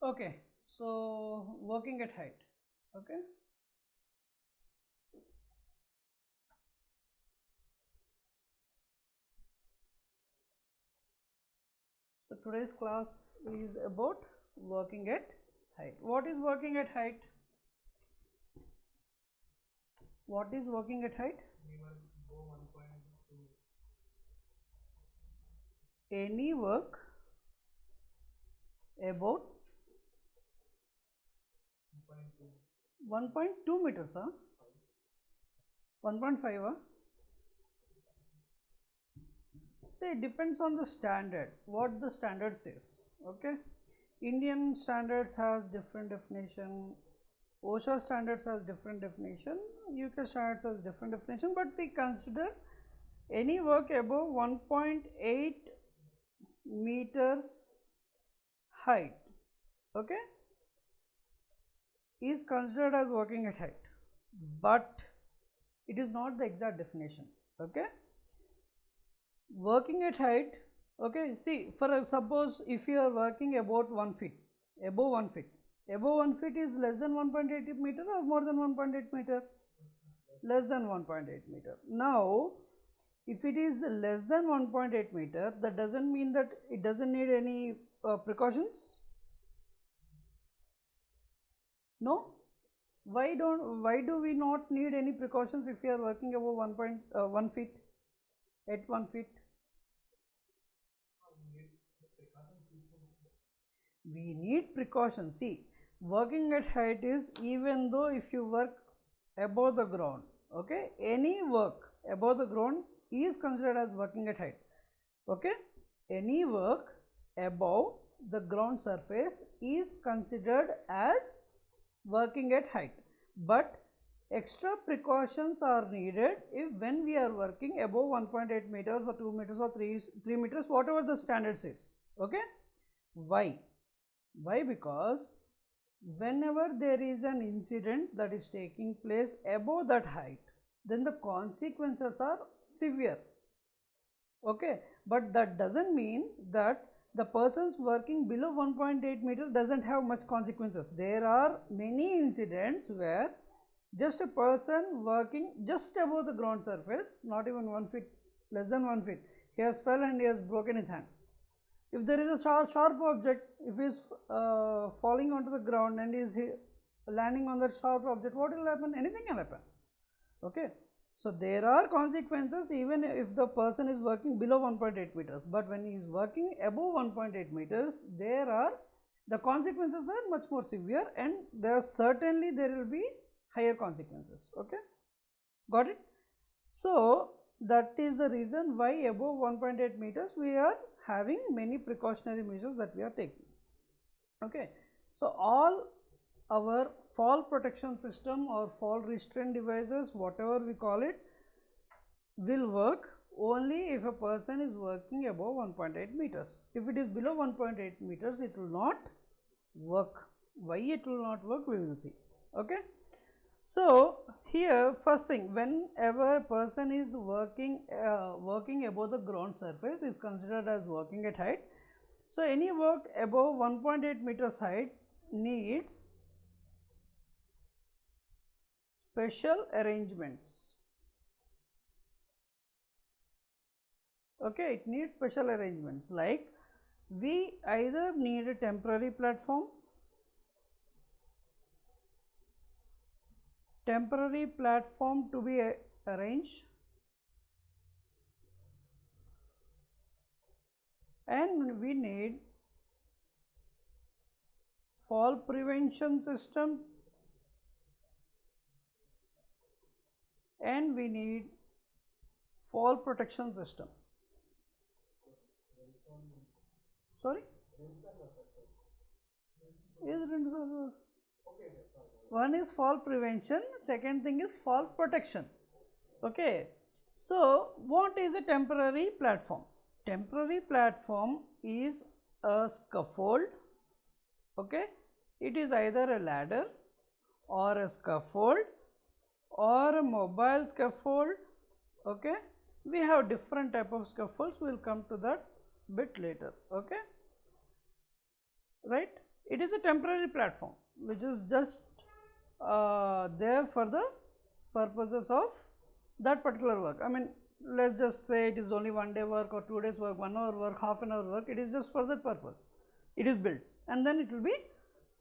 Okay, so working at height. Okay, so today's class is about working at height. What is working at height? What is working at height? Any work about 1.2 meters, huh? 1.5, huh? See, it depends on the standard, what the standard says. Okay, Indian standards has different definition, OSHA standards has different definition, UK standards has different definition, but we consider any work above 1.8 meters height, okay, is considered as working at height, but it is not the exact definition. Okay, working at height, okay, see, for suppose if you are working about 1 feet, above 1 feet, above 1 feet is less than 1.8 meter or more than 1.8 meter? Less than 1.8 meter. Now if it is less than 1.8 meter, that doesn't mean that it doesn't need any precautions. No, why do we not need any precautions if we are working above 1 feet, at 1 feet? We need precautions. See, working at height is, even though if you work above the ground, okay, any work above the ground is considered as working at height. Okay, any work above the ground surface is considered as working at height, but extra precautions are needed if when we are working above 1.8 meters or 2 meters or 3 meters, whatever the standard says. Okay, why? Because whenever there is an incident that is taking place above that height, then the consequences are severe. Okay, but that doesn't mean that the persons working below 1.8 meter doesn't have much consequences. There are many incidents where just a person working just above the ground surface, not even 1 feet, less than 1 feet, he has fell and he has broken his hand. If there is a sharp object, if he is falling onto the ground and is landing on that sharp object, what will happen? Anything can happen. Okay, so there are consequences even if the person is working below 1.8 meters, but when he is working above 1.8 meters, the consequences are much more severe, and there will be higher consequences. Okay, got it? So that is the reason why above 1.8 meters we are having many precautionary measures that we are taking. Okay, so all our fall protection system or fall restraint devices, whatever we call it, will work only if a person is working above 1.8 meters. If it is below 1.8 meters, it will not work. Why it will not work, we will see. Okay, so here first thing, whenever a person is working above the ground surface is considered as working at height. So any work above 1.8 meters height needs special arrangements. Okay, it needs special arrangements, like we either need a temporary platform to be arranged, and we need fall prevention system, and we need fall protection system. Sorry? One is fall prevention, second thing is fall protection. Okay, so what is a temporary platform? Temporary platform is a scaffold. Okay, it is either a ladder or a scaffold or a mobile scaffold. Okay, we have different type of scaffolds, we will come to that bit later. Okay, right? It is a temporary platform which is just there for the purposes of that particular work. I mean, let's just say it is only 1 day work or 2 days work, 1 hour work, half an hour work, it is just for that purpose. It is built and then it will be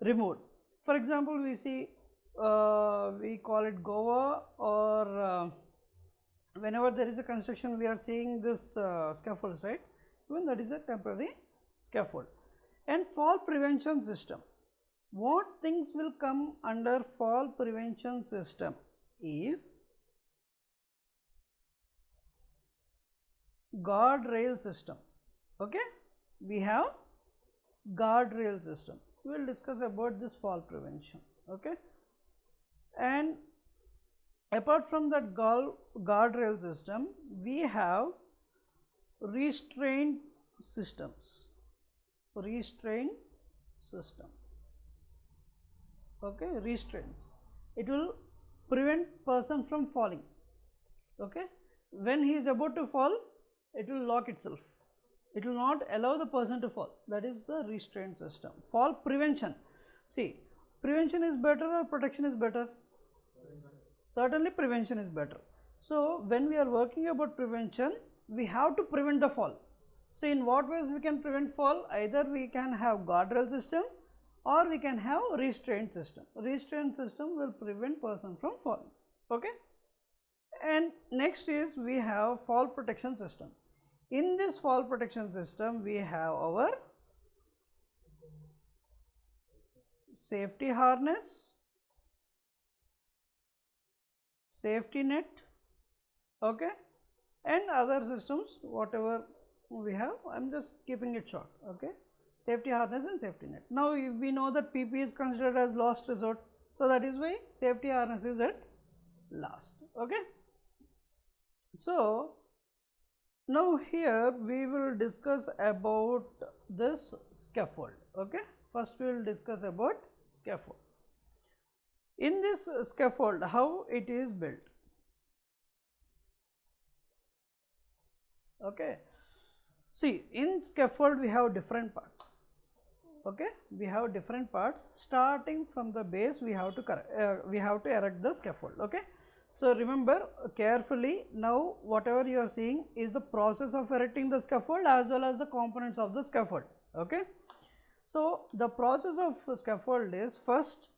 removed. For example, we see we call it Goa, or whenever there is a construction we are seeing this scaffolds, right? Even that is a temporary scaffold. And fall prevention system. What things will come under fall prevention system is guardrail system. Okay, we have guardrail system. We will discuss about this fall prevention. Okay, and apart from that guardrail system, we have restraint systems. Restraint system. Okay, restraints. It will prevent person from falling. Okay, when he is about to fall, it will lock itself. It will not allow the person to fall. That is the restraint system. Fall prevention. See, prevention is better or protection is better? Certainly prevention is better. So when we are working about prevention, we have to prevent the fall. So in what ways we can prevent fall? Either we can have guardrail system or we can have restraint system. Restraint system will prevent person from falling. Okay, and next is we have fall protection system. In this fall protection system, we have our safety harness, safety net, okay, and other systems whatever we have. I am just keeping it short. Okay, safety harness and safety net. Now we know that PP is considered as last resort, so that is why safety harness is at last. Okay, so now here we will discuss about this scaffold. Okay, first we will discuss about scaffold. In this scaffold, how it is built? Okay, see, in scaffold we have different parts. Okay, we have different parts. Starting from the base, we have to erect the scaffold. Okay, so remember carefully. Now whatever you are seeing is the process of erecting the scaffold as well as the components of the scaffold. Okay, so the process of scaffold is, first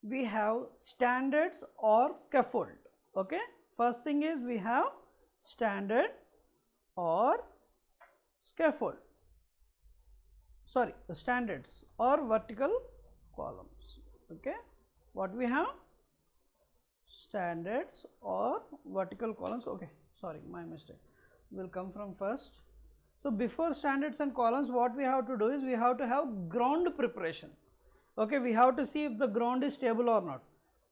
we have standards or scaffold. Okay, first thing is we have standard or scaffold, sorry, the standards or vertical columns. Okay, what we have? Standards or vertical columns. Okay, sorry, my mistake, will come from first. So before standards and columns, what we have to do is we have to have ground preparation. Okay, we have to see if the ground is stable or not.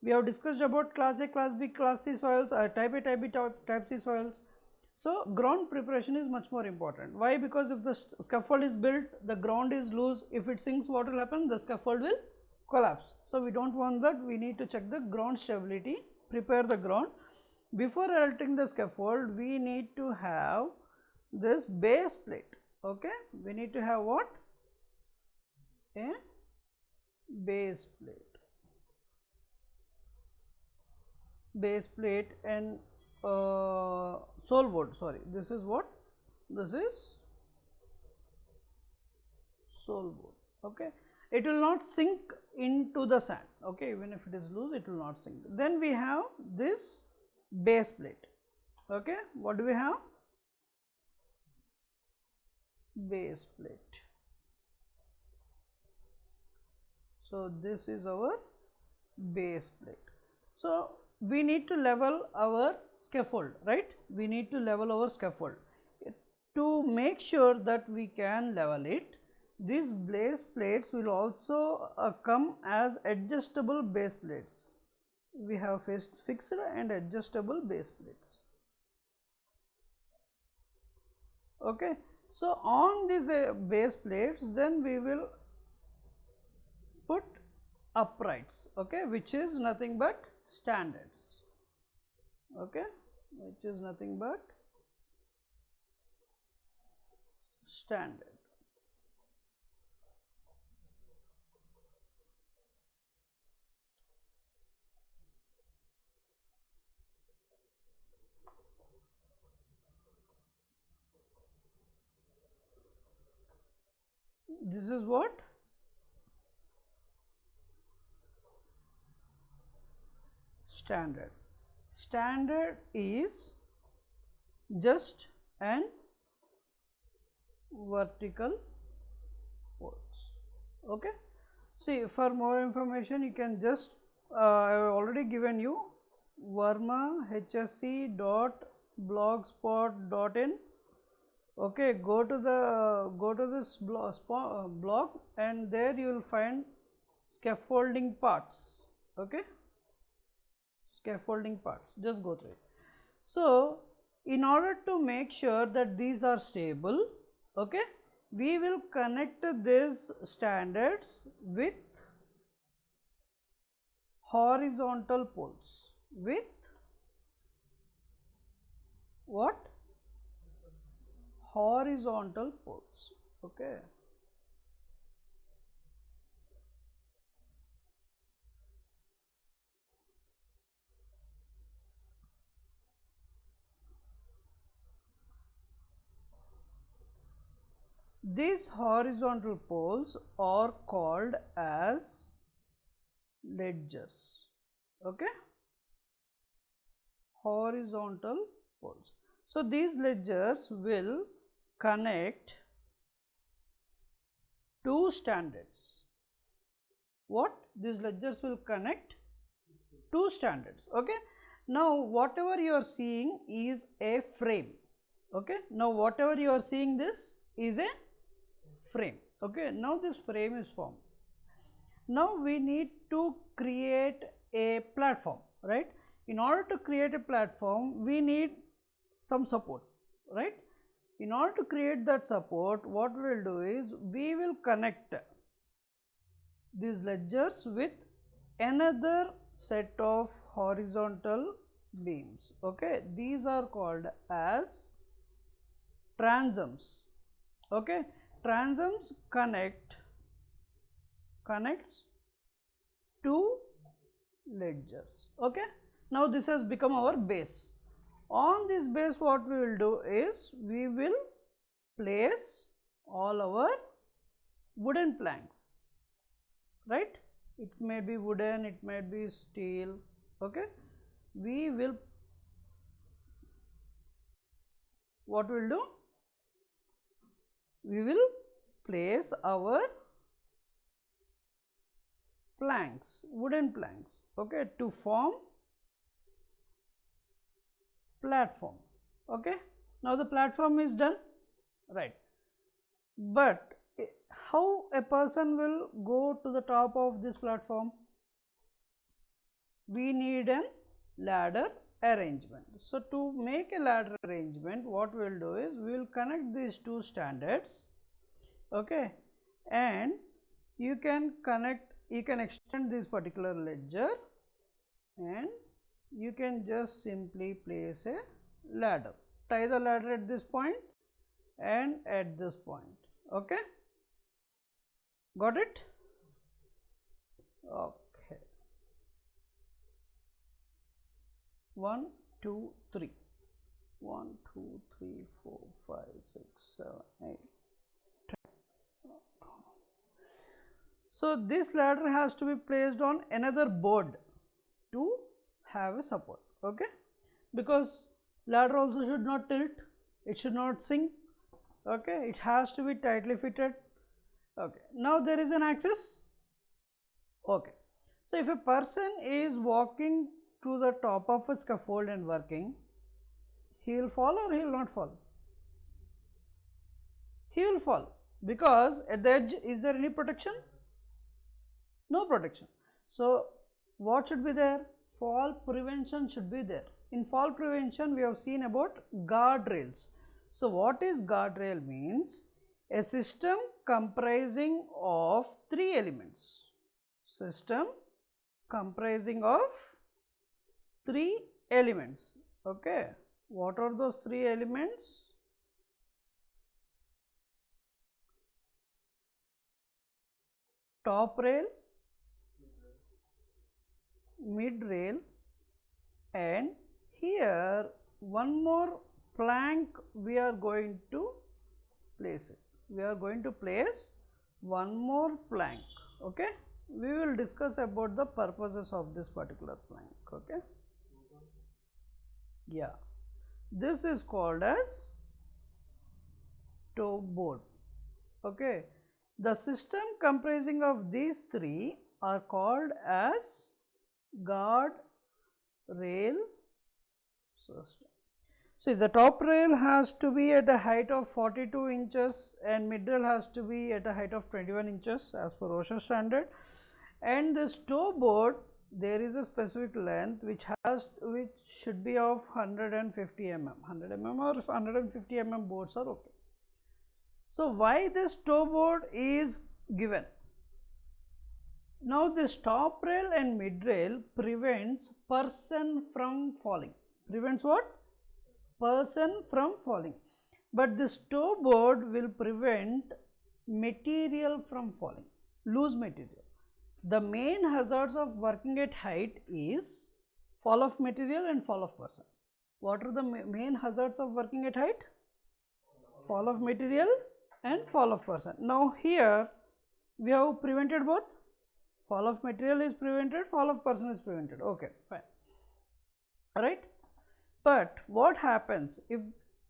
We have discussed about class A, class B, class C soils, type A, type B, type C soils. So ground preparation is much more important. Why? Because if the scaffold is built, the ground is loose, if it sinks, what will happen? The scaffold will collapse. So we don't want that. We need to check the ground stability, prepare the ground. Before erecting the scaffold, we need to have this base plate. Okay, we need to have what? A base plate. Base plate and sole board. Sorry, this is what? This is sole board. Okay, it will not sink into the sand. Okay, even if it is loose, it will not sink. Then we have this base plate. Okay, what do we have? Base plate. So this is our base plate. So we need to level our scaffold, right? We need to level our scaffold. To make sure that we can level it, these base plates will also come as adjustable base plates. We have fixed and adjustable base plates. Okay, so on these base plates, then we will put uprights. Okay, which is nothing but standards. Okay, which is nothing but standard. this is what? Standard. Standard is just an vertical poles. Okay. See, for more information you can just I have already given you vermahsc.blogspot.in. Okay, go to this blog and there you will find scaffolding parts. Okay, scaffolding parts, just go through it. So in order to make sure that these are stable, okay, we will connect these standards with horizontal poles, with what? Horizontal poles. Okay. These horizontal poles are called as ledgers. Okay, horizontal poles. So these ledgers will connect two standards. What? These ledgers will connect two standards. Okay, now whatever you are seeing is a frame. Okay, now whatever you are seeing, this is a frame. Okay, now this frame is formed. Now we need to create a platform, right? In order to create a platform, we need some support, right? In order to create that support, what we will do is we will connect these ledgers with another set of horizontal beams. Okay, these are called as transoms. Okay, transoms connects two ledgers. Okay, now this has become our base. On this base, what we will do is we will place all our wooden planks, right? It may be wooden, it may be steel. Okay, we will, what we will do, we will place our planks, wooden planks, okay, to form platform. Okay, now the platform is done, right? But how a person will go to the top of this platform? We need a ladder arrangement. So to make a ladder arrangement, what we will do is we will connect these two standards. Okay, and you can extend this particular ledger and you can just simply place a ladder, tie the ladder at this point and at this point. Okay, got it? Okay, 1 2 3 1 2 3 4 5 6 7 8 10. So this ladder has to be placed on another board to have a support. Okay, because ladder also should not tilt, it should not sink. Okay, it has to be tightly fitted. Okay, now there is an axis. Okay, so if a person is walking to the top of a scaffold and working, he will fall or he will not fall? He will fall, because at the edge is there any protection? No protection. So what should be there? Fall prevention should be there. In fall prevention we have seen about guardrails. So what is guardrail means? A system comprising of three elements. System comprising of three elements. Okay, what are those three elements? Top rail, mid rail, and here one more plank we are going to place it. We are going to place one more plank. Okay, we will discuss about the purposes of this particular plank. Okay, yeah, this is called as toe board. Okay, the system comprising of these three are called as guard rail system. See, the top rail has to be at a height of 42 inches and mid rail has to be at a height of 21 inches as per OSHA standard, and this toe board there is a specific length which should be of 150 mm. 100 mm or 150 mm boards are okay. So, why this toe board is given? Now, this top rail and mid rail prevents person from falling. Prevents what? Person from falling. But this toe board will prevent material from falling, loose material. The main hazards of working at height is fall of material and fall of person. What are the main hazards of working at height? Fall of material and fall of person. Now, here we have prevented both. Fall of material is prevented, fall of person is prevented. Okay, fine. Alright. But what happens if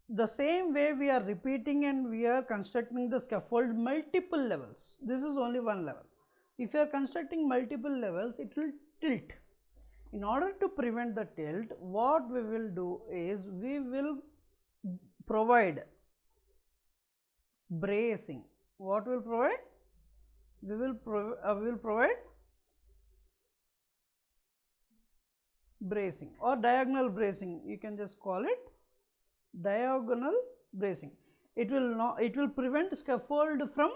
the same way we are repeating and we are constructing the scaffold multiple levels? This is only one level. If you are constructing multiple levels, it will tilt. In order to prevent the tilt, what we will do is we will provide bracing. What will provide? We will provide bracing or diagonal bracing. You can just call it diagonal bracing. It will prevent scaffold from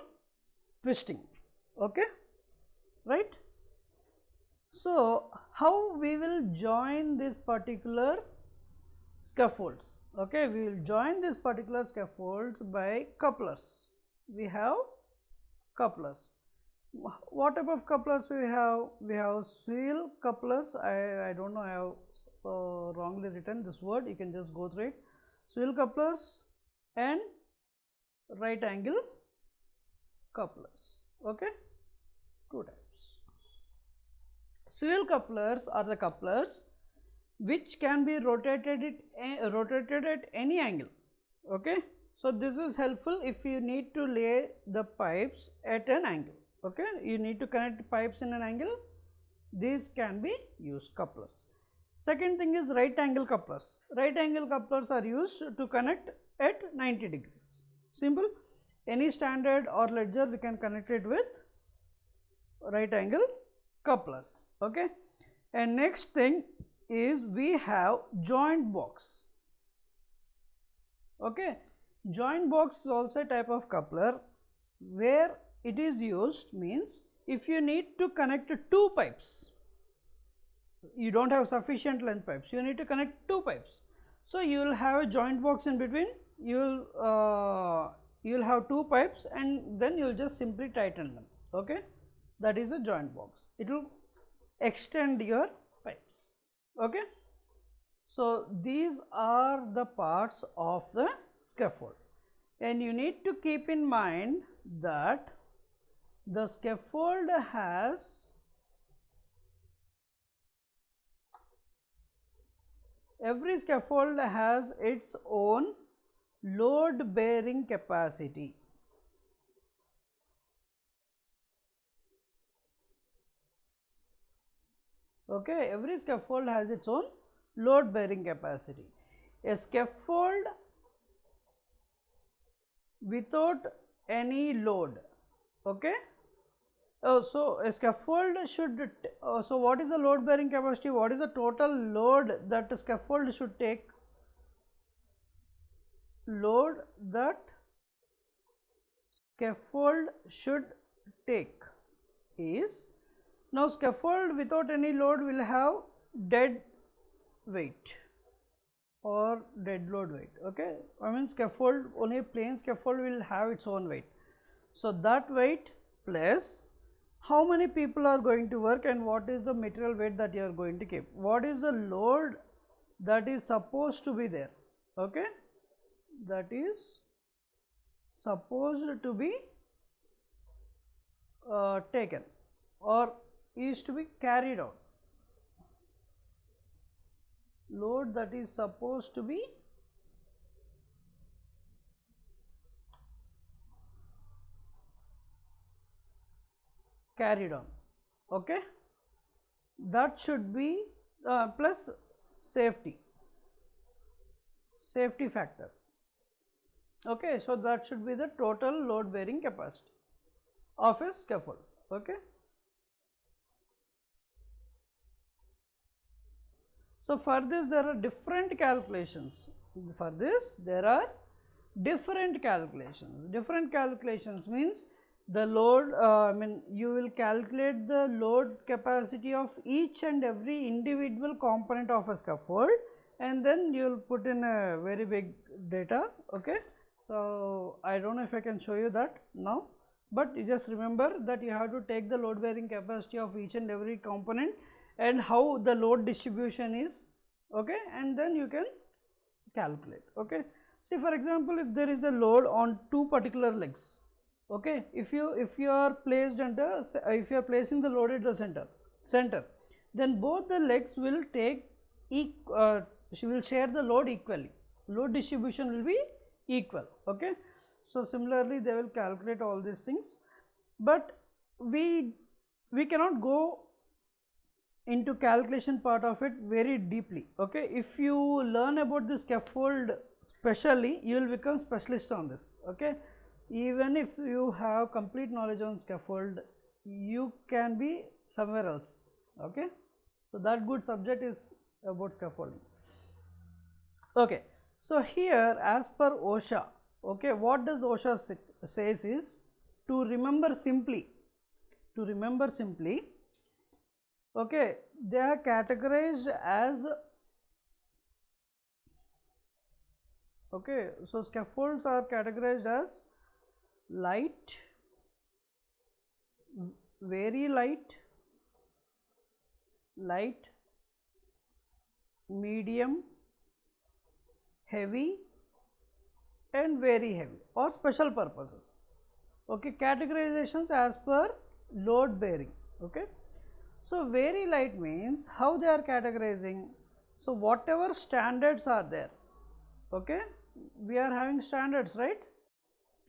twisting. Okay, right? So, how we will join this particular scaffolds? Okay, we will join this particular scaffolds by couplers. We have couplers. What type of couplers we have? We have swivel couplers. I don't know, I have wrongly written this word. You can just go through it. Swivel couplers and right angle couplers. Okay, two types. Swivel couplers are the couplers which can be rotated at any angle. Okay, so this is helpful if you need to lay the pipes at an angle. Okay, you need to connect pipes in an angle. These can be used couplers. Second thing is right angle couplers. Right angle couplers are used to connect at 90 degrees. Simple. Any standard or ledger we can connect it with right angle couplers. Okay, and next thing is we have joint box. Okay, joint box is also a type of coupler where it is used means if you need to connect two pipes, you don't have sufficient length pipes, you need to connect two pipes. So, you will have a joint box in between, you will have two pipes and then you will just simply tighten them. Okay, that is a joint box. It will extend your pipes. Okay, so these are the parts of the scaffold, and you need to keep in mind that the scaffold has every scaffold has its own load bearing capacity. Okay, every scaffold has its own load bearing capacity. A scaffold without any load. Okay, so a scaffold should so what is the load bearing capacity? What is the total load that a scaffold should take? Load that scaffold should take is, now scaffold without any load will have dead weight or dead load weight. Okay, I mean scaffold, only a plain scaffold will have its own weight. So that weight plus how many people are going to work and what is the material weight that you are going to keep, what is the load that is supposed to be there. Okay, that is supposed to be taken or is to be carried out. Load that is supposed to be carried on, okay, that should be plus safety factor, okay. So that should be the total load bearing capacity of a scaffold, okay. So for this there are different calculations. For this there are different calculations. Different calculations means the load, you will calculate the load capacity of each and every individual component of a scaffold, and then you will put in a very big data, okay. So I don't know if I can show you that now, but you just remember that you have to take the load bearing capacity of each and every component and how the load distribution is, okay, and then you can calculate, okay. See, for example, if there is a load on two particular legs, okay, if you are placed under, if you are placing the load at the center, then both the legs will take will share the load equally, load distribution will be equal, okay. So similarly they will calculate all these things, but we cannot go into calculation part of it very deeply, okay. If you learn about the scaffold specially, you will become specialist on this, okay. Even if you have complete knowledge on scaffold, you can be somewhere else, okay. So that good subject is about scaffolding, okay. So here as per OSHA, okay, what does OSHA says is to remember simply, okay, they are categorized as, okay, so scaffolds are categorized as light, very light, medium, heavy and very heavy or special purposes, okay. Categorizations as per load bearing, okay. So very light means how they are categorizing, so whatever standards are there, okay, we are having standards, right.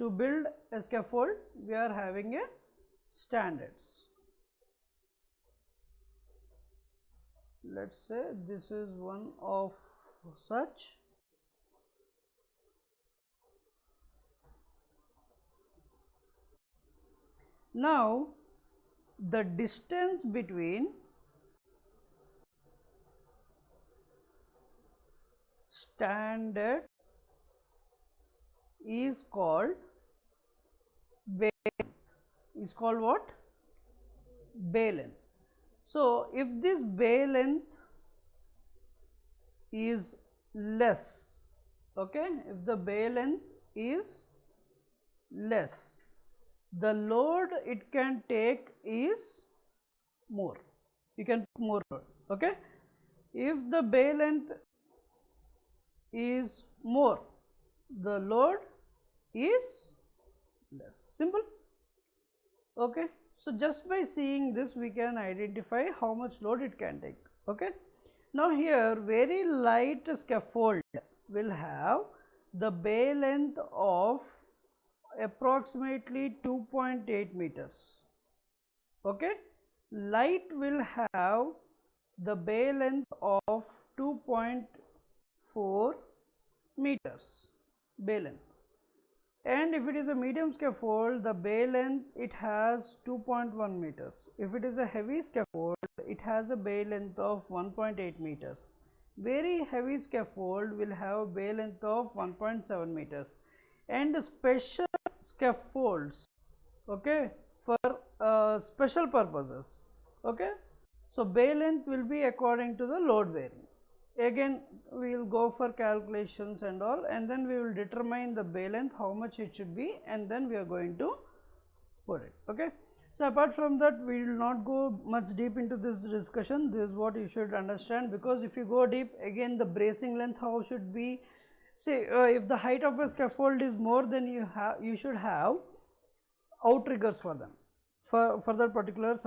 To build a scaffold we are having a standards. Let us say this is one of such. Now the distance between standards is called bay length, is called what? Bay length. So if this bay length is less, okay, if the bay length is less, the load it can take is more, you can put more load, okay. If the bay length is more, the load is less, simple, okay. So just by seeing this we can identify how much load it can take, okay. Now here very light scaffold will have the bay length of approximately 2.8 meters, okay. Light will have the bay length of 2.4 meters bay length, and if it is a medium scaffold the bay length it has 2.1 meters. If it is a heavy scaffold it has a bay length of 1.8 meters. Very heavy scaffold will have a bay length of 1.7 meters, and special scaffolds, okay, for special purposes, okay. So bay length will be according to the load bearing. Again we will go for calculations and all, and then we will determine the bay length how much it should be, and then we are going to put it, okay. So apart from that we will not go much deep into this discussion. This is what you should understand, because if you go deep, again the bracing length how should be, say if the height of a scaffold is more, then you should have outriggers for them, for that particular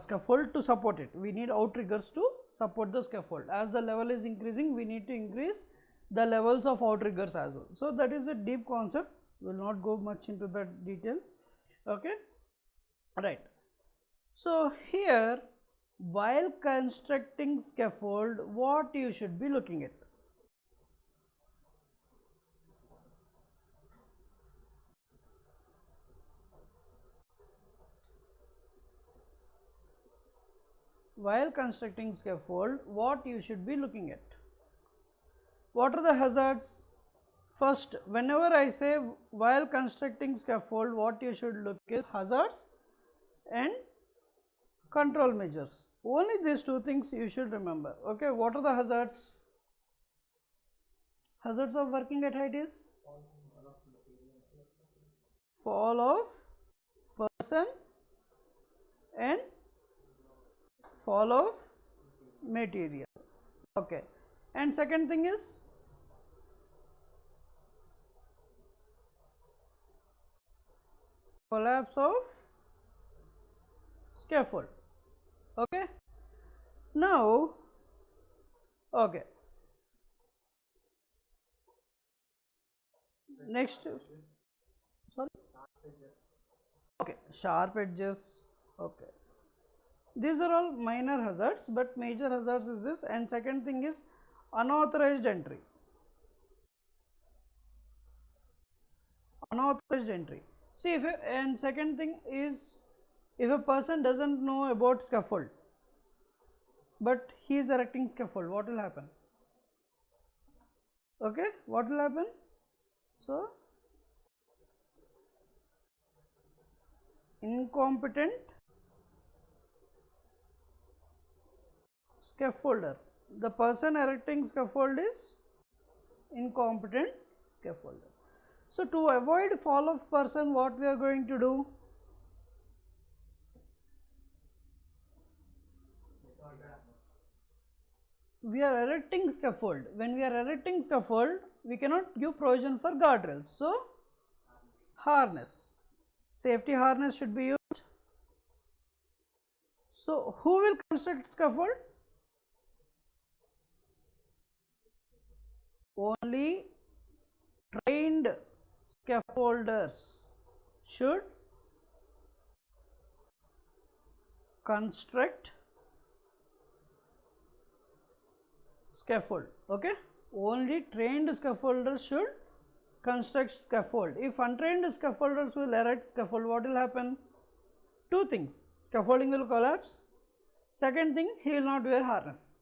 scaffold to support it. We need outriggers to support the scaffold. As the level is increasing, we need to increase the levels of outriggers as well. So that is a deep concept, we will not go much into that detail. Okay, right. So here, while constructing scaffold, what you should be looking at? While constructing scaffold, what you should be looking at? What are the hazards? First, whenever I say while constructing scaffold, what you should look is hazards and control measures. Only these two things you should remember. Okay, what are the hazards? Hazards of working at height is fall of person and fall of material. Okay, and second thing is collapse of scaffold. Okay, now okay, next, sorry, okay, sharp edges. Okay, these are all minor hazards, but major hazards is this. And second thing is unauthorized entry. Unauthorized entry. See, if and second thing is, if a person doesn't know about scaffold, but he is erecting scaffold, what will happen? Okay, what will happen? So, incompetent scaffolder. The person erecting scaffold is incompetent scaffolder. So, to avoid fall of person, what we are going to do? We are erecting scaffold. When we are erecting scaffold, we cannot give provision for guardrails. So, harness, safety harness should be used. So, who will construct scaffold? Only trained scaffolders should construct scaffold. Okay, only trained scaffolders should construct scaffold. If untrained scaffolders will erect scaffold, what will happen? Two things: scaffolding will collapse. Second thing, he will not wear harness.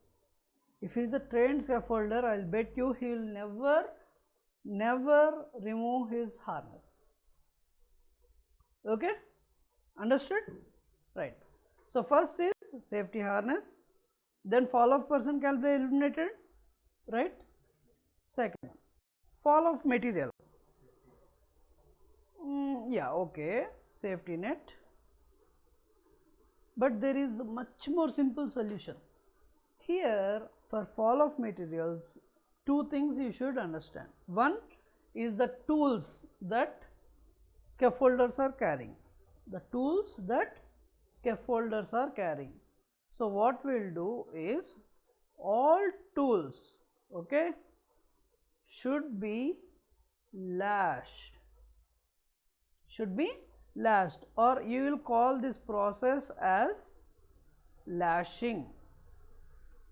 If he is a trained scaffolder, I will bet you he will never remove his harness. Okay, understood? Right. So first is safety harness, then fall of person can be eliminated, right? Second, fall of material. Yeah, okay, safety net, but there is a much more simple solution. Here, for fall of materials, two things you should understand. One is the tools that scaffolders are carrying. The tools that scaffolders are carrying. So, what we will do is all tools, okay, should be lashed. Should be lashed, or you will call this process as lashing.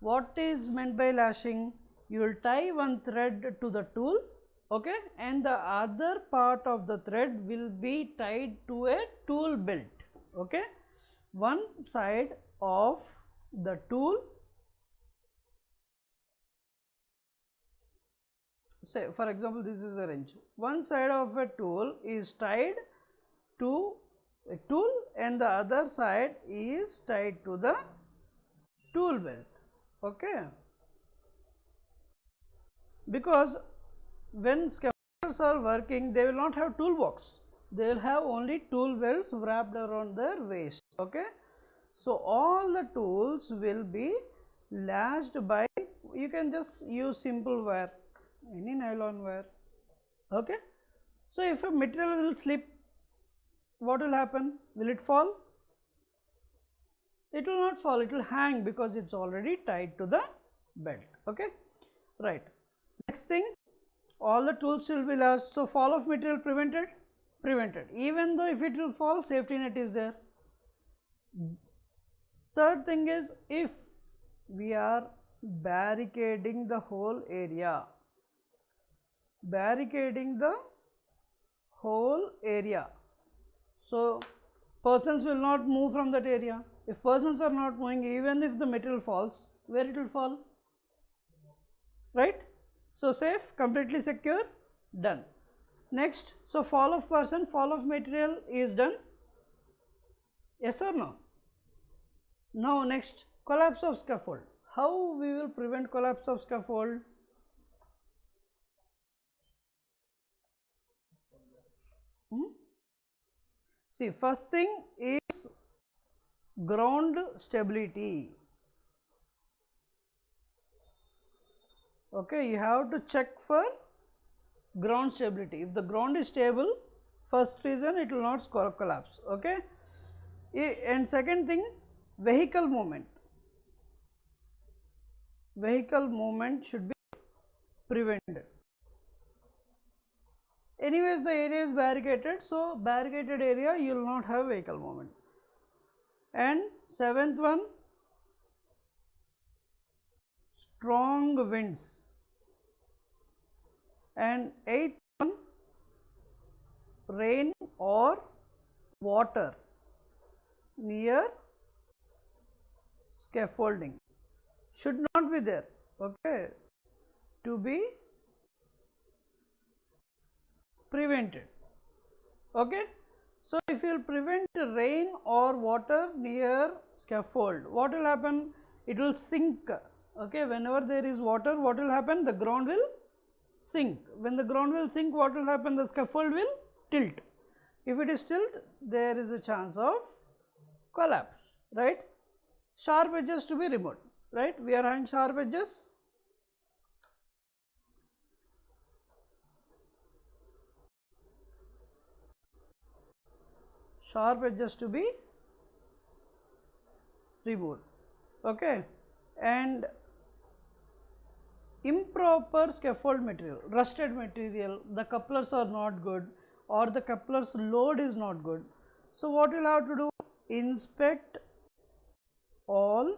What is meant by lashing? You will tie one thread to the tool, okay, and the other part of the thread will be tied to a tool belt. Okay, one side of the tool, say for example this is a wrench, one side of a tool is tied to a tool and the other side is tied to the tool belt. Okay, because when scaffolders are working, they will not have toolbox, they will have only tool belts wrapped around their waist. Okay, so all the tools will be lashed by, you can just use simple wire, any nylon wire. Okay, so if a material will slip, what will happen? Will it fall? it will not fall, it will hang because it's already tied to the belt. Okay, right. Next thing, all the tools will be lost. So fall of material prevented, even though if it will fall, safety net is there. Third thing is, if we are barricading the whole area, so persons will not move from that area. If persons are not moving, even if the material falls, where it will fall, right? So safe, completely secure, done. Next, so fall of person, fall of material is done, yes or no? Now next, collapse of scaffold. How we will prevent collapse of scaffold? See, first thing is ground stability. Okay, you have to check for ground stability. If the ground is stable, first reason it will not collapse. Okay, and second thing, vehicle movement. Vehicle movement should be prevented. Anyways, the area is barricaded, so barricaded area you will not have vehicle movement. And seventh one, strong winds. And eighth one, rain or water near scaffolding should not be there. Okay, to be prevented. Okay, so if you will prevent rain or water near scaffold, what will happen? It will sink. Okay, whenever there is water, what will happen? The ground will sink. When the ground will sink, what will happen? The scaffold will tilt. If it is tilt, there is a chance of collapse, right? Sharp edges to be removed, right? We are having sharp edges. Sharp edges to be removed. Okay, and improper scaffold material, rusted material, the couplers are not good or the couplers load is not good. So what you will have to do? Inspect all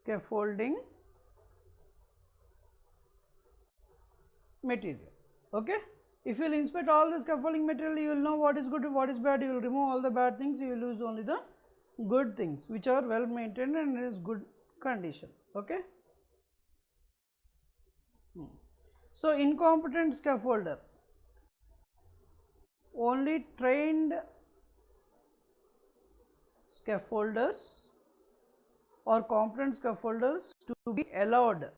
scaffolding material. Okay, if you will inspect all the scaffolding material, you will know what is good and what is bad. You will remove all the bad things, you will use only the good things which are well maintained and is good condition. Okay, so incompetent scaffolder, only trained scaffolders or competent scaffolders to be allowed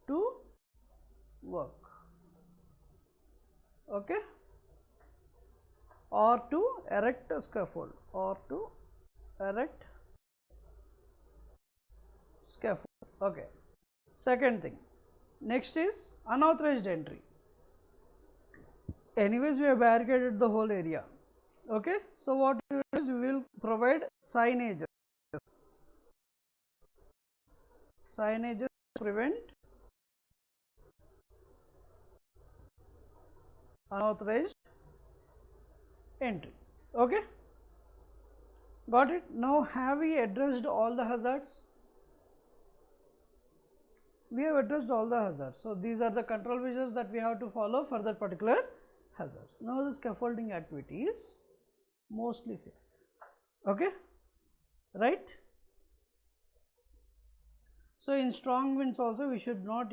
to work. Okay, or to erect a scaffold, Okay, second thing, next is unauthorized entry. Anyways, we have barricaded the whole area. Okay, so what we will do is we will provide signages to prevent unauthorized entry. Okay, got it? Now have we addressed all the hazards? We have addressed all the hazards. So these are the control measures that we have to follow for that particular hazards. Now the scaffolding activity is mostly safe. Okay, right? So in strong winds also we should not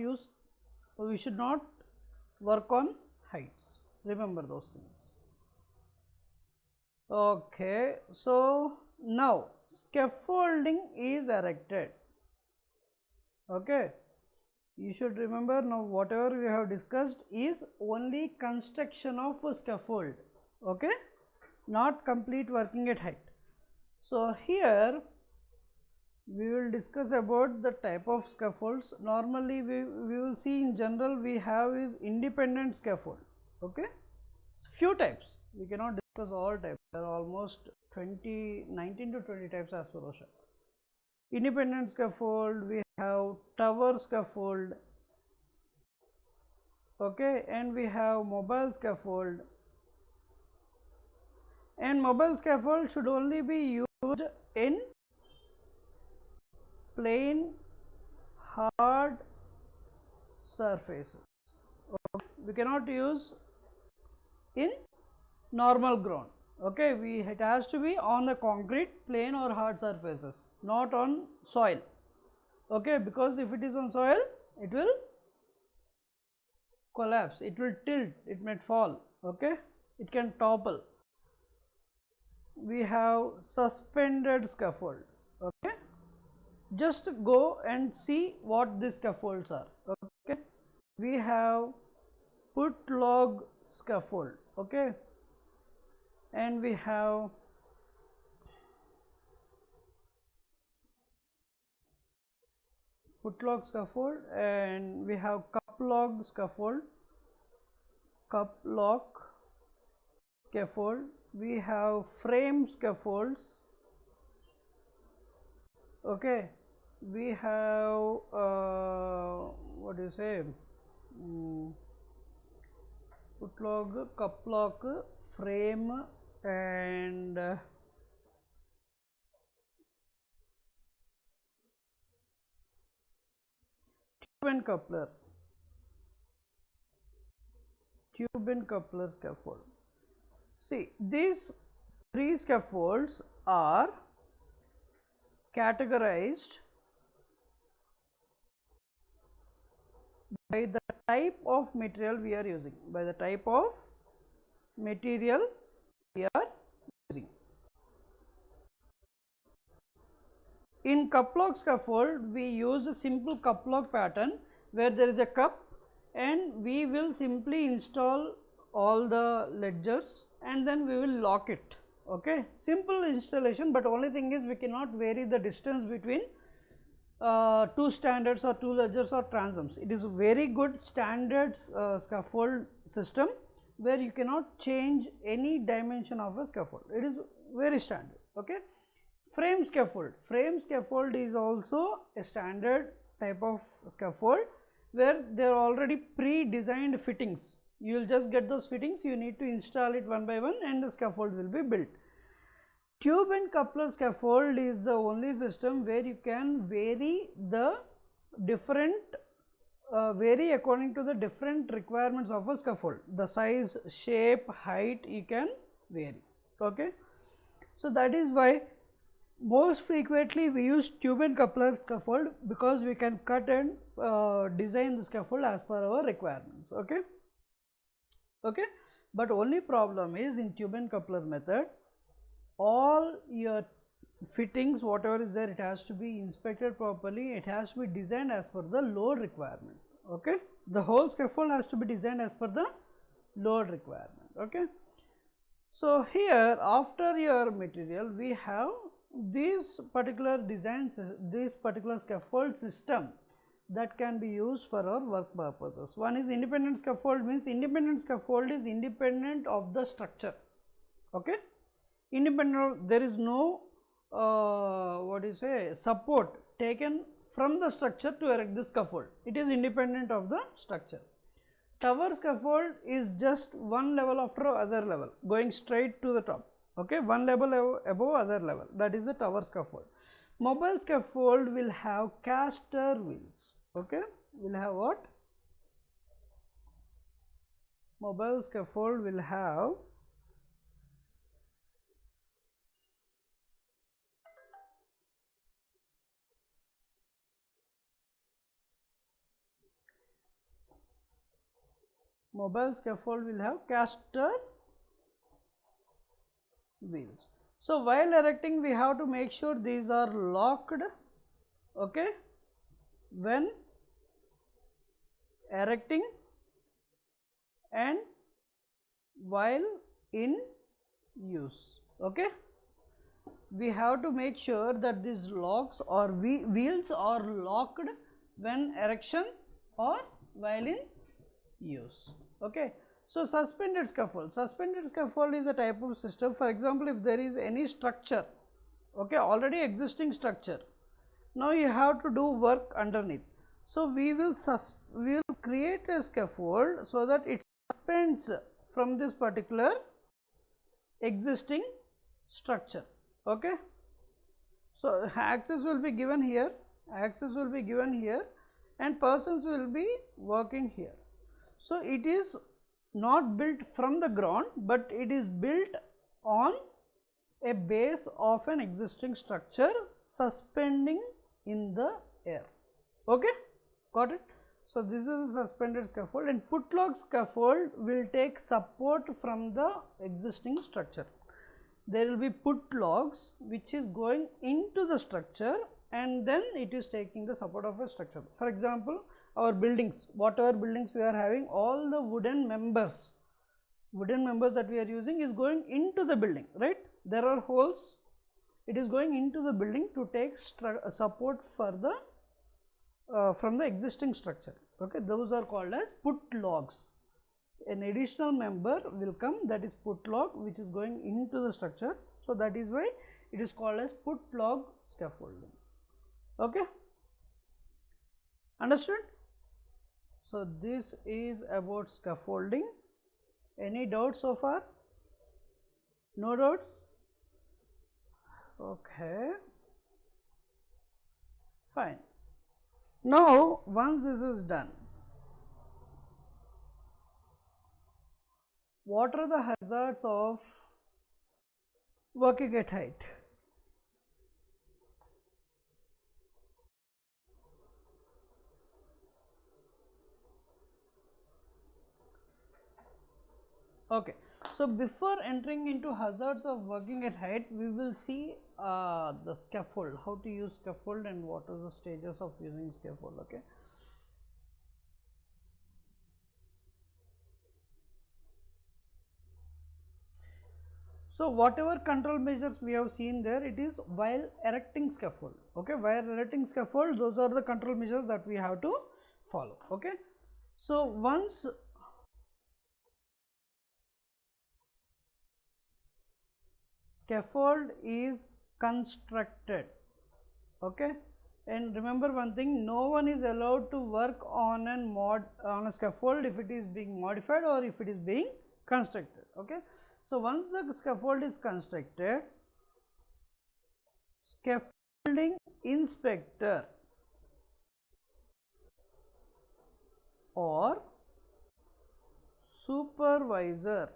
work on heights. Remember those things. Okay, so now scaffolding is erected. Okay, you should remember now whatever we have discussed is only construction of a scaffold. Okay, not complete working at height. So here we will discuss about the type of scaffolds. Normally we will see in general we have is independent scaffold. Okay, few types, We cannot discuss all types. There are almost 19 to 20 types as per OSHA. Independent scaffold, we have tower scaffold, okay, and we have mobile scaffold. And mobile scaffold should only be used in plain hard surfaces. Okay. We cannot use in normal ground. Okay, it has to be on the concrete, plain or hard surfaces, not on soil. Okay, because if it is on soil, it will collapse, it will tilt, it may fall. Okay, it can topple. We have suspended scaffold. Okay, just go and see what these scaffolds are. Okay, we have put log scaffold. Okay, and we have put log scaffold, and we have cup log scaffold, cup lock scaffold. We have frame scaffolds. Okay, we have what do you say, put log, cup lock, frame, and tube and coupler, scaffold. See, these three scaffolds are categorized by the type of material we are using, In cup lock scaffold, we use a simple cup lock pattern where there is a cup, and we will simply install all the ledgers and then we will lock it. Okay, simple installation, but only thing is we cannot vary the distance between two standards or two ledgers or transoms. It is a very good standard scaffold system where you cannot change any dimension of a scaffold. It is very standard. Okay, frame scaffold is also a standard type of scaffold where there are already pre-designed fittings. You will just get those fittings, you need to install it one by one and the scaffold will be built. Tube and coupler scaffold is the only system where you can vary the different vary according to the different requirements of a scaffold. The size, shape, height you can vary. Okay, so that is why most frequently we use tube and coupler scaffold, because we can cut and design the scaffold as per our requirements. Okay, but only problem is in tube and coupler method, all your fittings, whatever is there, it has to be inspected properly, it has to be designed as per the load requirement. Okay, the whole scaffold has to be designed as per the load requirement. Okay, so here after your material we have this particular designs, this particular scaffold system that can be used for our work purposes. One is independent scaffold, means independent scaffold is independent of the structure. Okay, independent, there is no what do you say, support taken from the structure to erect the scaffold. It is independent of the structure. Tower scaffold is just one level after other level, going straight to the top. Okay, one level above other level, that is the tower scaffold. Mobile scaffold will have caster wheels. Okay, will have what? Mobile scaffold will have caster wheels. So while erecting we have to make sure these are locked. Okay, when erecting and while in use. Okay, we have to make sure that these locks or wheels are locked when erection or while in use. Okay, So, suspended scaffold is a type of system. For example, if there is any structure, okay, already existing structure, now you have to do work underneath. So, we will create a scaffold so that it suspends from this particular existing structure, okay. So, access will be given here, and persons will be working here. So, it is not built from the ground, but it is built on a base of an existing structure suspending in the air, okay, got it. So, this is a suspended scaffold, and put log scaffold will take support from the existing structure. There will be put logs which is going into the structure, and then it is taking the support of a structure. For example, our buildings, whatever buildings we are having, all the wooden members that we are using is going into the building, right. There are holes, it is going into the building to take support for the from the existing structure, okay. Those are called as put logs. An additional member will come, that is put log, which is going into the structure. So, that is why it is called as put log scaffolding, okay, understood. So, this is about scaffolding. Any doubts so far? No doubts? Okay, fine. Now, once this is done, what are the hazards of working at height? Okay. So, before entering into hazards of working at height, we will see the scaffold, how to use scaffold and what are the stages of using scaffold, okay. So, whatever control measures we have seen there, it is while erecting scaffold, okay. While erecting scaffold, those are the control measures that we have to follow, okay. So, once scaffold is constructed, okay, and remember one thing, no one is allowed to work on a scaffold if it is being modified or if it is being constructed, okay. So, once the scaffold is constructed, scaffolding inspector or supervisor,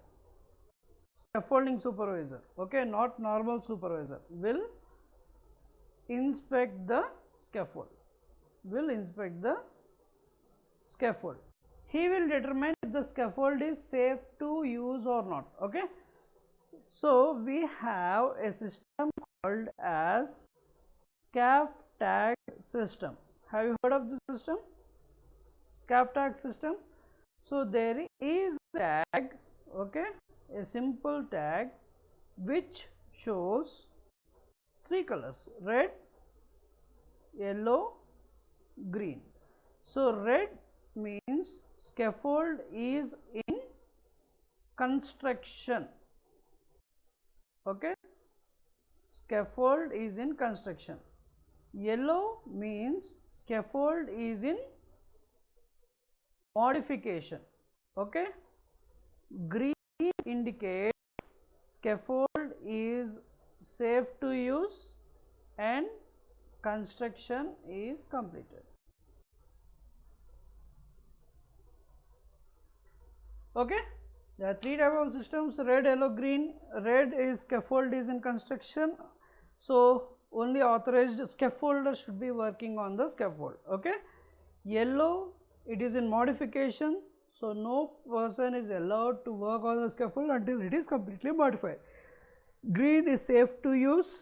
scaffolding supervisor, okay, not normal supervisor, will inspect the scaffold, He will determine if the scaffold is safe to use or not, okay. So, we have a system called as SCAF tag system. Have you heard of this system? SCAF tag system. So, there is a tag, okay, a simple tag which shows three colors: red, yellow, green. So, red means scaffold is in construction, okay, scaffold is in construction. Yellow means scaffold is in modification, okay. Green indicates scaffold is safe to use and construction is completed, okay. There are three types of systems: red, yellow, green. Red is scaffold is in construction, so only authorized scaffolder should be working on the scaffold, okay. Yellow, it is in modification, so no person is allowed to work on the scaffold until it is completely modified. Green is safe to use,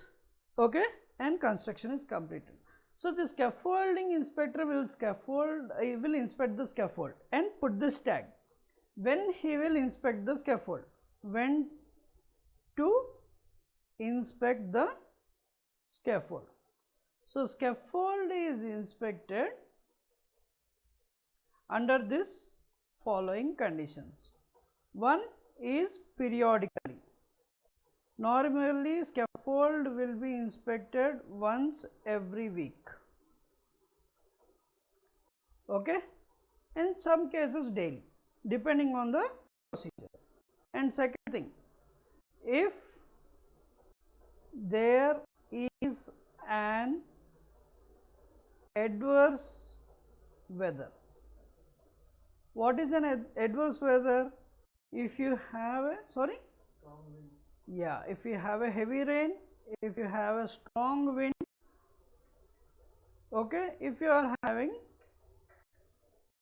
okay, and construction is completed. So, the scaffolding inspector will inspect the scaffold and put this tag. When he will inspect the scaffold, when to inspect the scaffold. So, scaffold is inspected under this following conditions. one is periodically. Normally scaffold will be inspected once every week, okay, in some cases daily, depending on the procedure. And second thing, if there is an adverse weather. What is an adverse weather? If you have a, sorry, yeah, if you have a heavy rain, if you have a strong wind, okay, if you are having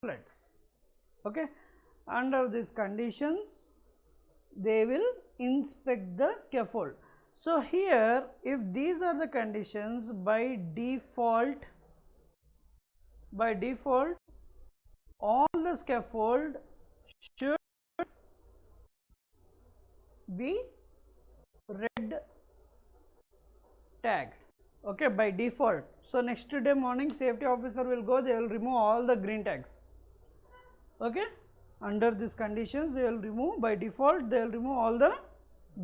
floods, okay, under these conditions they will inspect the scaffold. So here, if these are the conditions, by default all the scaffold should be red tagged, okay, by default. So next day morning safety officer will go, they will remove all the green tags, okay. Under these conditions they will remove, by default they will remove all the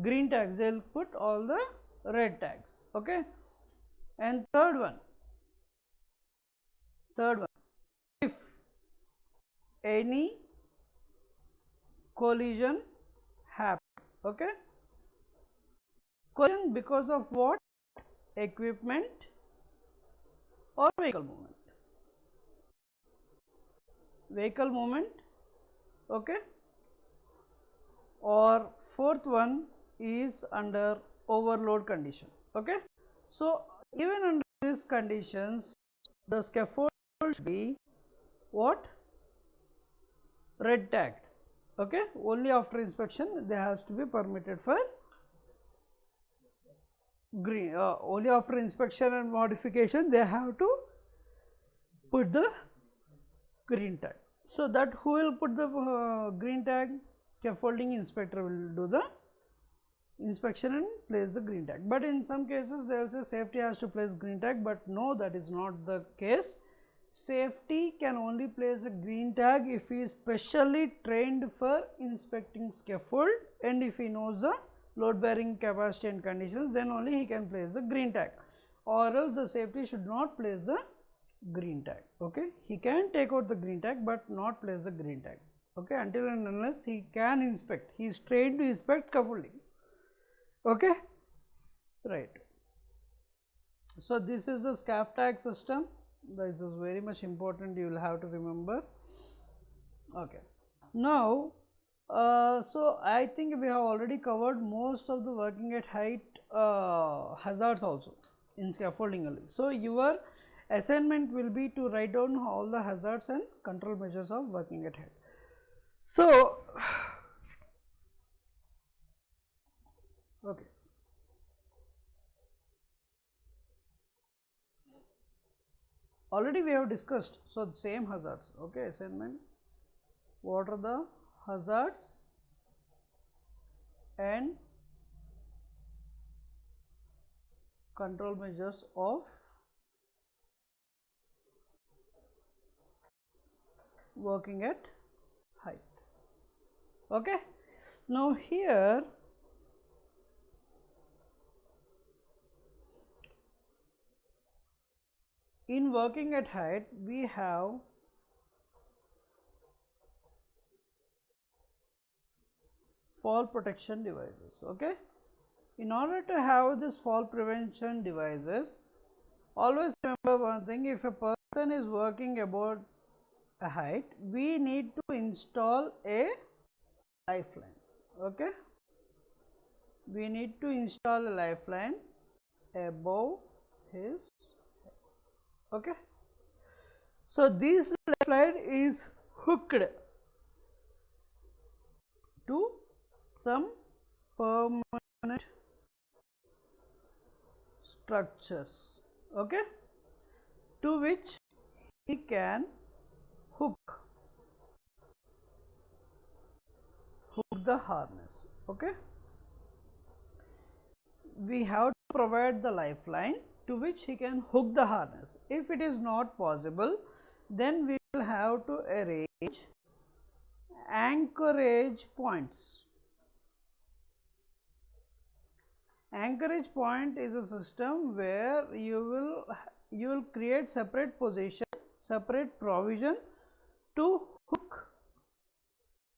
green tags, they will put all the red tags, okay. And third one, if any collision happen, okay, collision because of what? Equipment or vehicle movement, okay. Or fourth one is under overload condition, okay. So even under these conditions the scaffold should be what? Red tagged, okay. Only after inspection they has to be permitted for green, only after inspection and modification they have to put the green tag. So that who will put the green tag? Scaffolding inspector will do the inspection and place the green tag. But in some cases they will say safety has to place green tag, but no, that is not the case. Safety can only place a green tag if he is specially trained for inspecting scaffold, and if he knows the load bearing capacity and conditions, then only he can place the green tag, or else the safety should not place the green tag, okay. He can take out the green tag but not place the green tag, okay, until and unless he can inspect, he is trained to inspect scaffolding, okay, right. So this is the scaff tag system. This is very much important, you will have to remember, okay. Now so I think we have already covered most of the working at height hazards also in scaffolding only. So your assignment will be to write down all the hazards and control measures of working at height. So okay, already we have discussed, so the same hazards, okay. Assignment, what are the hazards and control measures of working at height, okay. Now here in working at height we have fall protection devices, okay. In order to have this fall prevention devices, always remember one thing, if a person is working about a height, we need to install a lifeline, okay. We need to install a lifeline above his head, okay. So this lifeline is hooked to some permanent structures, okay, to which he can hook the harness, okay. We have to provide the lifeline to which he can hook the harness. If it is not possible, then we will have to arrange anchorage points. Anchorage point is a system where you will create separate position, separate provision to hook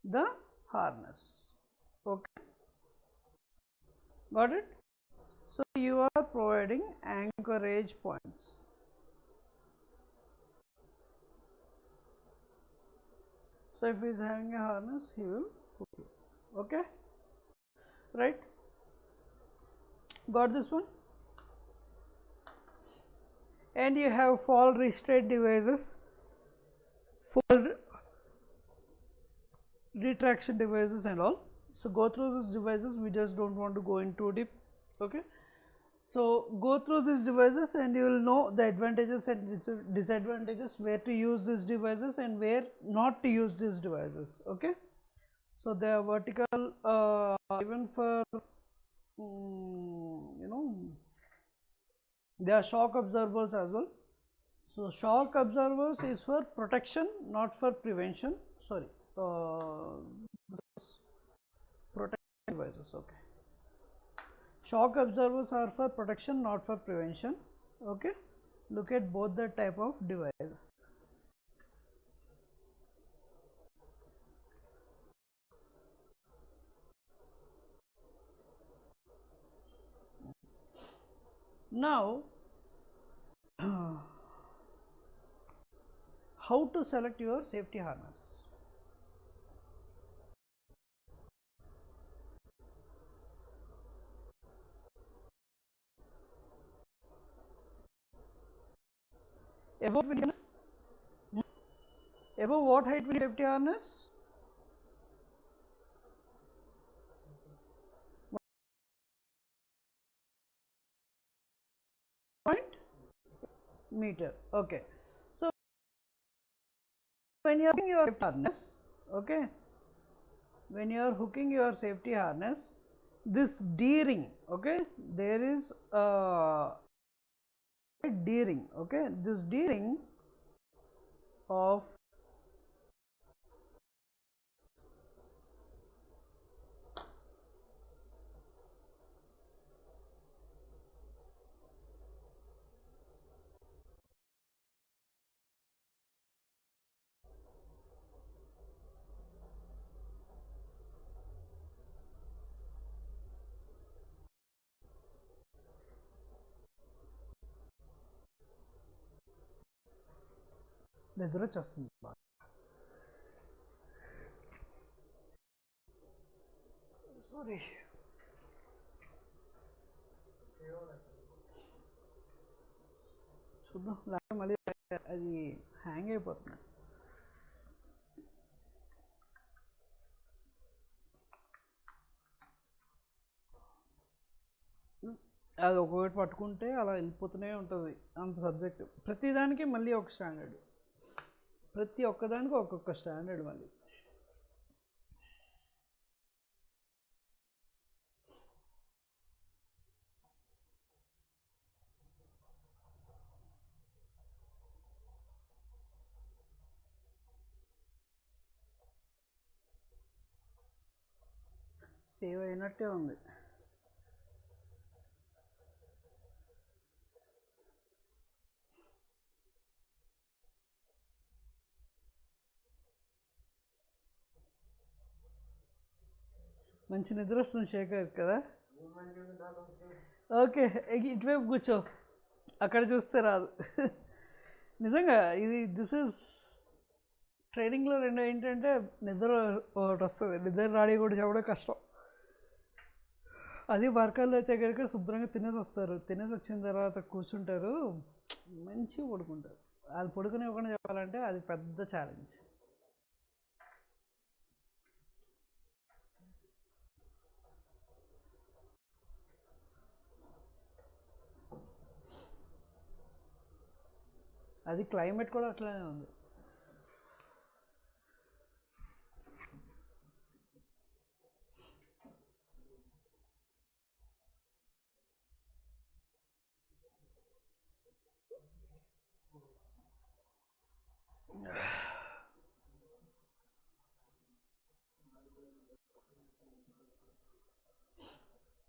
the harness. Okay, got it? So you are providing anchorage points. So if he is having a harness, he will hook you. Okay, right? Got this one? And you have fall restraint devices, fall retraction devices and all. So go through these devices, we just don't want to go in too deep. Okay, so go through these devices and you will know the advantages and disadvantages, where to use these devices and where not to use these devices. Okay, so they are vertical, even for you know, there are shock absorbers as well. So shock absorbers is for protection, not for prevention. Sorry, protection devices. Okay, shock absorbers are for protection, not for prevention. Okay, look at both the type of devices. Now how to select your safety harness? Above what height will safety harness? Point meter. Okay, so when you are hooking your safety harness, okay, when you are hooking your safety harness, this D-ring, okay, there is a D-ring, okay, this D-ring of నిద్ర వచ్చేస్తుంది. Sorry, చూద్దాం, లేకపోతే మళ్ళీ అది hang అయిపోతుంది. అది ఒకటి పట్టుకుంటే అలా వెళ్ళిపోతూనే ఉంటుంది అంత సబ్జెక్ట్. ప్రతిదానికి మళ్ళీ ఒక స్టాండర్డ్, ప్రతి ఒక్కదానికి ఒక్కొక్క స్టాండర్డ్ మళ్ళీ. సేవ్ అయినట్టే ఉంది. మంచి నిద్ర వస్తుంది శేఖర్ కదా. ఓకే, ఇటువైపు కూర్చో, అక్కడ చూస్తే రాదు. నిజంగా ఇది దిస్ ఇస్ ట్రైనింగ్లో రెండు ఏంటంటే నిద్ర ఒకటి వస్తుంది, నిద్ర రాడి కూడా చెప్పడం కష్టం. అది వర్కాల్లో వచ్చేసరికి శుభ్రంగా తినేసి వస్తారు, తినేసి వచ్చిన తర్వాత కూర్చుంటారు, మంచిగా పడుకుంటారు. అది పడుకునే ఇవ్వకుండా చెప్పాలంటే అది పెద్ద ఛాలెంజ్. అది క్లైమేట్ కూడా అట్లానే ఉంది.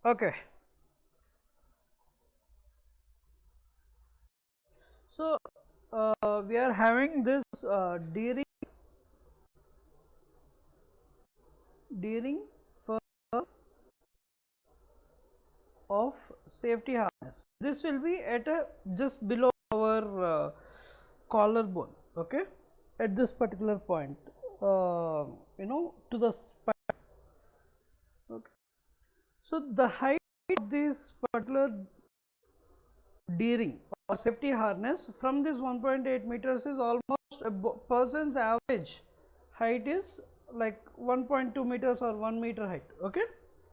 Okay. So, we are having this deering for of safety harness. This will be at a just below our collarbone, okay, at this particular point, to the spine. Okay. So, the height of this particular deering or safety harness from this 1.8 meters is almost a person's average height is like 1.2 meters or 1 meter height. Okay,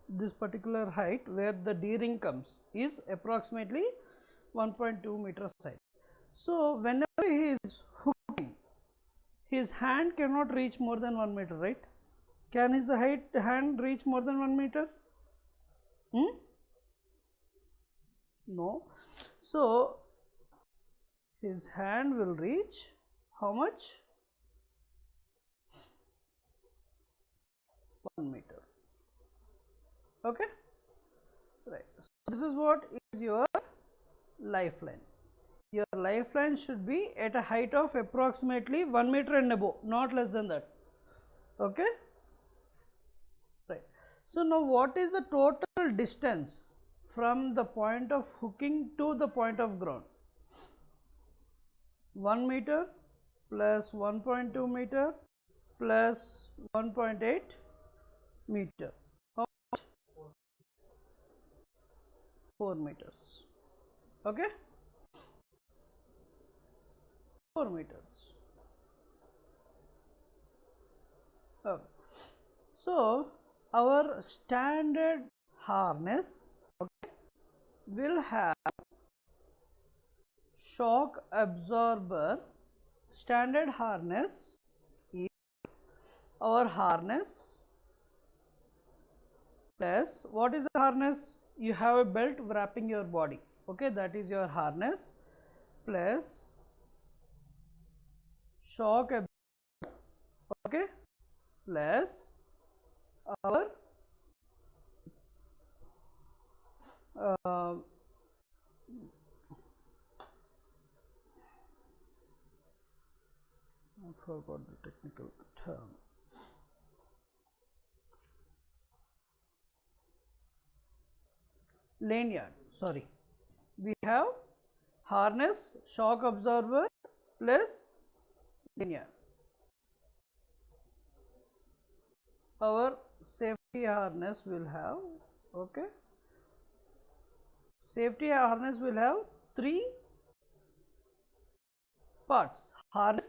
this particular height where the deering comes is approximately 1.2 meters height. So, whenever he is hooking, his hand cannot reach more than 1 meter, right? Can his hand reach more than 1 meter? No. So, his hand will reach how much? 1 meter. Okay, right. So, this is what is your lifeline. Your lifeline should be at a height of approximately 1 meter and above, not less than that. Okay, right. So, now what is the total distance from the point of hooking to the point of ground? 1 meter plus 1.2 meter plus 1.8 meter. How much? 4 meters. Okay, 4 meters. Okay. So, our standard harness, okay, will have shock absorber. Standard harness is our harness plus, what is the harness? You have a belt wrapping your body, okay, that is your harness, plus shock absorber, okay, plus our I forgot the technical term. Lanyard, sorry. We have harness, shock absorber plus lanyard. Our safety harness will have, okay, safety harness will have 3 parts: harness,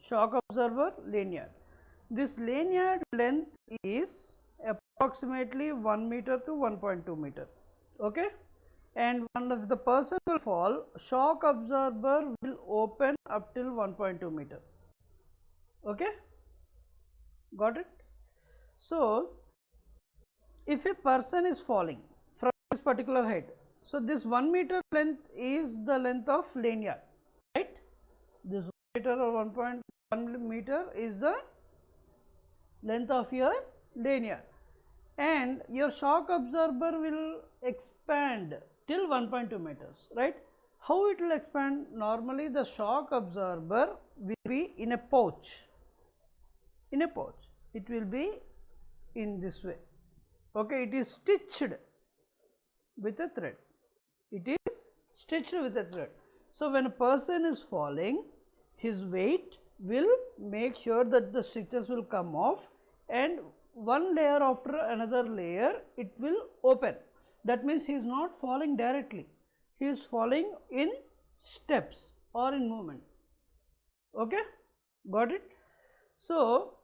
shock absorber, lanyard. This lanyard length is approximately 1 meter to 1.2 meter, okay, and when the person will fall, shock absorber will open up till 1.2 meter, okay, got it. So, if a person is falling from this particular height, so this 1 meter length is the length of lanyard, right? This 1 meter or 1.1 meter is the length of your lanyard, and your shock absorber will expand till 1.2 meters, right? How it will expand? Normally the shock absorber will be in a pouch. In a pouch, it will be in this way, okay, it is stitched with a thread. It is stitched with a thread. So, when a person is falling, his weight will make sure that the stitches will come off, and one layer after another layer it will open. That means he is not falling directly, he is falling in steps or in movement, okay, got it. So,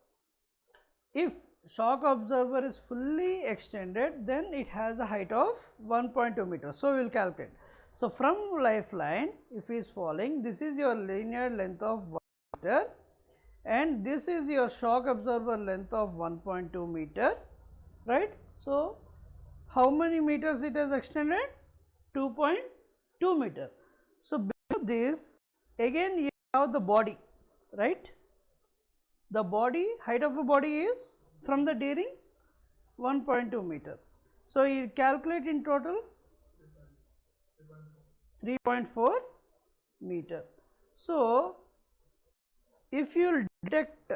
if shock absorber is fully extended, then it has a height of 1.2 meters. So, we will calculate. So, from lifeline, if he is falling, this is your lanyard length of 1 meter and this is your shock absorber length of 1.2 meter, right. So, how many meters it has extended? 2.2 meter. So, below this again you have the body, right. The body, height of the body is from the deering 1.2 meter. So, you calculate in total 3.4 meter. So, if you will detect,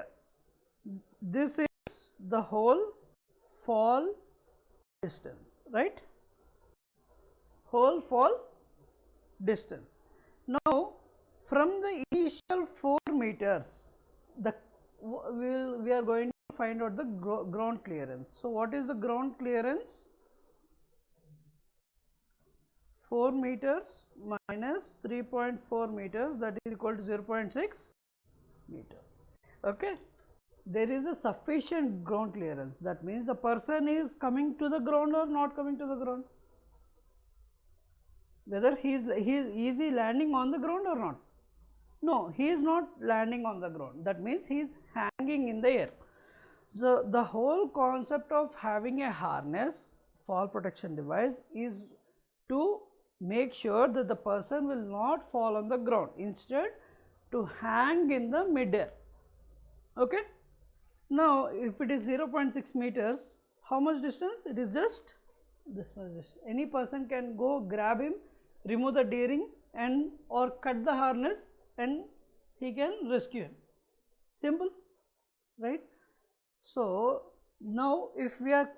this is the whole fall distance, right, whole fall distance. Now, from the initial 4 meters, the we are going to find out the ground clearance. So, what is the ground clearance? 4 meters minus 3.4 meters, that is equal to 0.6 meter. Okay. There is a sufficient ground clearance, that means the person is coming to the ground or not coming to the ground, whether he is easy landing on the ground or not. No, he is not landing on the ground, that means he is hanging in the air. So, the whole concept of having a harness, fall protection device, is to make sure that the person will not fall on the ground, instead to hang in the mid-air. Okay. Now, if it is 0.6 meters, how much distance? It is just this much distance. Any person can go grab him, remove the D-ring and or cut the harness, and he can rescue him. Simple, right? So, now if we are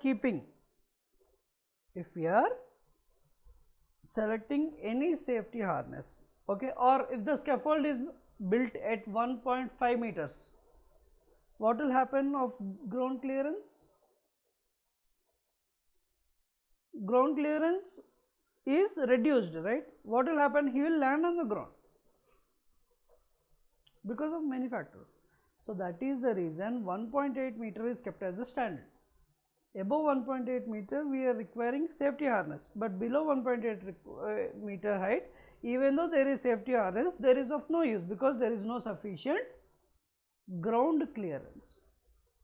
selecting any safety harness, okay, or if the scaffold is built at 1.5 meters, what will happen of ground clearance? Ground clearance is reduced, right? What will happen? He will land on the ground because of many factors. So, that is the reason 1.8 meter is kept as a standard. Above 1.8 meter we are requiring safety harness, but below 1.8 meter height, even though there is safety harness, there is of no use, because there is no sufficient ground clearance.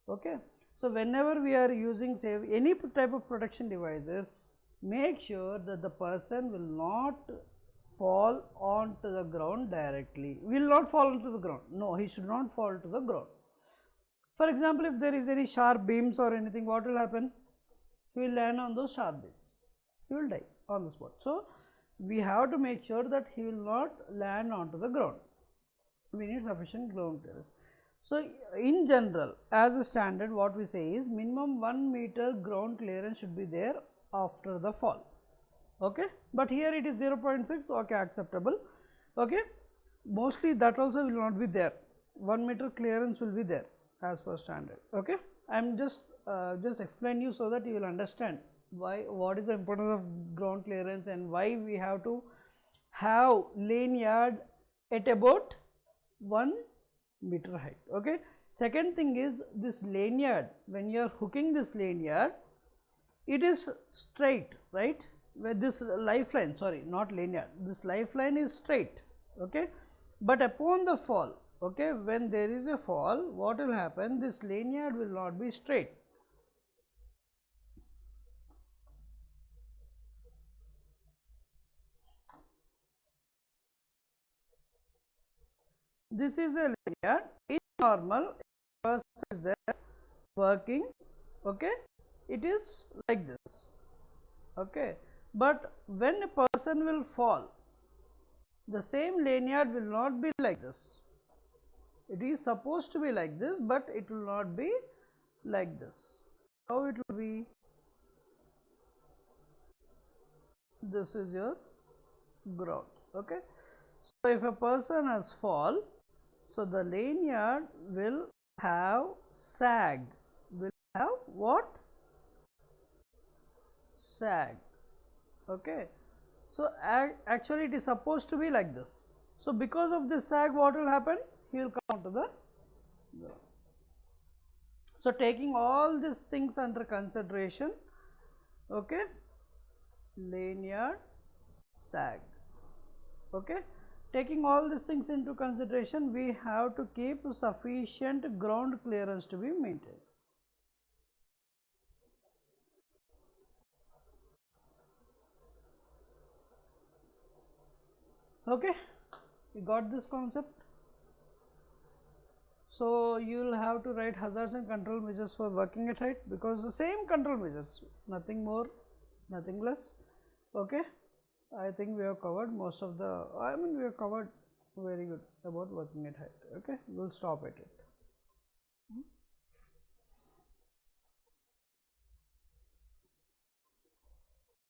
Okay. So, whenever we are using any type of protection devices, make sure that the person will not fall onto the ground directly, will not fall onto the ground. No, he should not fall to the ground. For example, if there is any sharp beams or anything, what will happen? He will land on those sharp beams, he will die on the spot. So, we have to make sure that he will not land onto the ground. We need sufficient ground clearance. So, in general, as a standard, what we say is minimum 1 meter ground clearance should be there after the fall. Okay. But here it is 0.6, okay, acceptable. Okay. Mostly that also will not be there, 1 meter clearance will be there as per standard. Okay. I am just explain you so that you will understand what is the importance of ground clearance and why we have to have lanyard at about 1 meter height. Okay. Second thing is this lanyard, when you are hooking this lanyard, it is straight, right? Where this lifeline, sorry, not lanyard, this lifeline is straight. Okay. But upon the fall, okay, when there is a fall, what will happen? This lanyard will not be straight. This is a lanyard. In normal, person is there working, okay, it is like this. Okay. But when a person will fall, the same lanyard will not be like this. It is supposed to be like this, but it will not be like this. How it will be? This is your ground. Okay. So, if a person has fall, so the lanyard will have sag, will have what? Sag. Okay. So, actually it is supposed to be like this. So, because of this sag, what will happen? He will come to the ground. So, taking all these things under consideration, okay, lanyard, sag. Okay. Taking all these things into consideration, we have to keep sufficient ground clearance to be maintained. Okay, you got this concept. So, you will have to write hazards and control measures for working at height, because the same control measures, nothing more, nothing less. Okay, I think we have covered most of the, I mean we have covered very good about working at height. Okay, we will stop at it.